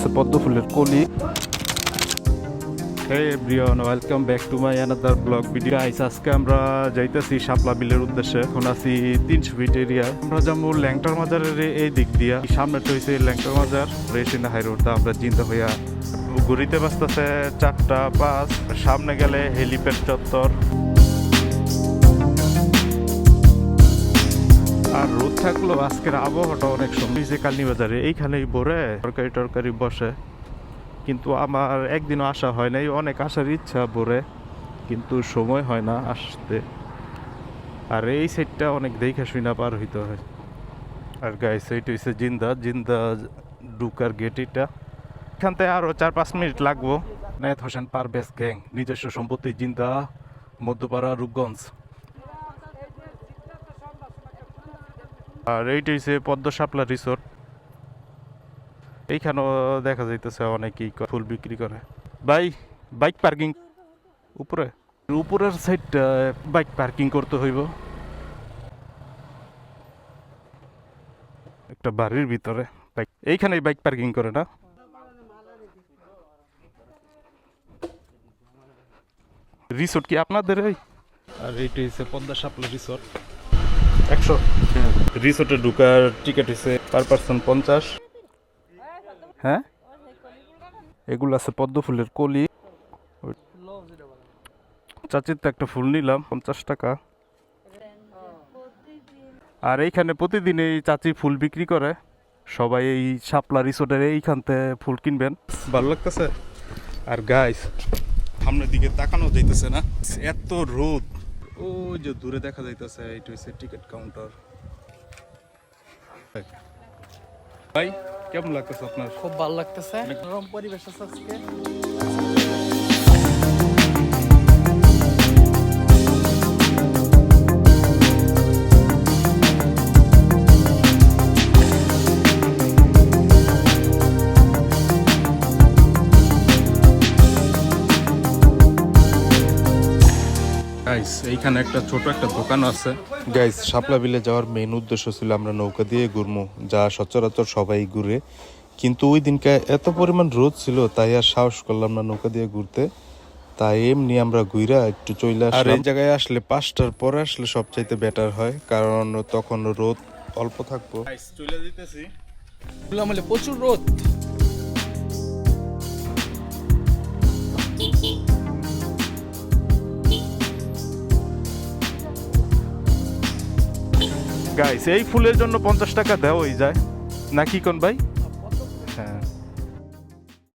আছে পদ্ম ফুলের কলি। Hey everyone, welcome back to my another vlog video. Guys, আজকে আমরা যাইতেছি শাপলা বিলের উদ্দেশ্যে। এখন আছি 300 ফিট এরিয়া। আমরা যাবো ল্যাংটার মাজারের এই দিক দিয়া। সামনেটা হইছে ল্যাংটার মাজার, রেশিনা হাই রোড। আমরা চিন্তা হইয়া ঘুরিতে বাজতেছে 4:05। সামনে গেলে হেলিপ্যাড চত্বর। আর রোদ থাকলো, আজকের আবহাওয়াটা অনেক সুন্দর। যে কালনি বাজারে এইখানেই ভরে তরকারি বসে, কিন্তু আমার একদিনও আসা হয় নাই। অনেক আসার ইচ্ছা ভরে, কিন্তু সময় হয় না আসতে। আর এই সাইডটা অনেক দেখে শুনা পার হইতে হয়। আর গাইস, এইটা হচ্ছে জিন্দা ঢুকার গেট। এটা এখান থেকে আরও 4-5 মিনিট লাগবো। নায়েত হোসেন পারভেজ গ্যাং, নিজস্ব সম্পত্তি, জিন্দা, মধ্যপাড়া, রূপগঞ্জ। আর এইটা হচ্ছে পদ্ম শাপলা রিসোর্ট। এইখানেও দেখা যাইতেছে অনেকেই ফুল বিক্রি করে। বাইক পার্কিং উপরের সাইডটা বাইক পার্কিং করতে হইব। একটা বাড়ির ভিতরে এইখানে বাইক পার্কিং করে না। রিসোর্ট কি আপনাদের? আর এইটা হচ্ছে পদ্মা শাপলা রিসোর্ট। 100 রিসোর্টে ঢুকার টিকিট হচ্ছে পার পার্সন 50। হ্যাঁ, এগুলো আছে পদ্ম ফুলের কলি। চাচির তো একটা ফুল নিলাম 50 টাকা। আর এইখানে প্রতিদিন এই চাচি ফুল বিক্রি করে। সবাই এই শাপলা রিসোর্টের এইখানতে ফুল কিনবেন। ভালো লাগতেছে। আর গাইস, সামনের দিকে তাকানো যাইতেছে না, এত রোদ। ওই যে দূরে দেখা যাইতেছে, এইটা হচ্ছে টিকিট কাউন্টার। ভাই, কেমন লাগতেছে আপনার? খুব ভালো লাগতেছে, গরম পরিবেশ আছে আজকে। গাইস, এইখানে একটা ছোট একটা দোকান আছে। গাইস, শাপলা বিলে যাওয়ার মেইন উদ্দেশ্য ছিল আমরা নৌকা দিয়ে ঘুরবো, যা সচরাচর সবাই ঘুরে। কিন্তু ওই দিনকে এত পরিমাণ রোদ ছিল, তাই আর সাহস করলাম না নৌকা দিয়ে ঘুরতে। তাই এমনি আমরা ঘুরা একটু চলে আসলাম। আর এই জায়গায় আসলে 5টার পরে আসলে সবচাইতে বেটার হয়, কারণ তখন রোদ অল্প থাকবো। চলে দিতেছি, প্রচুর রোদ। গাইস, এই ফুলের জন্য 50 টাকা দেওয়াই যায় নাকি কোন ভাই? হ্যাঁ,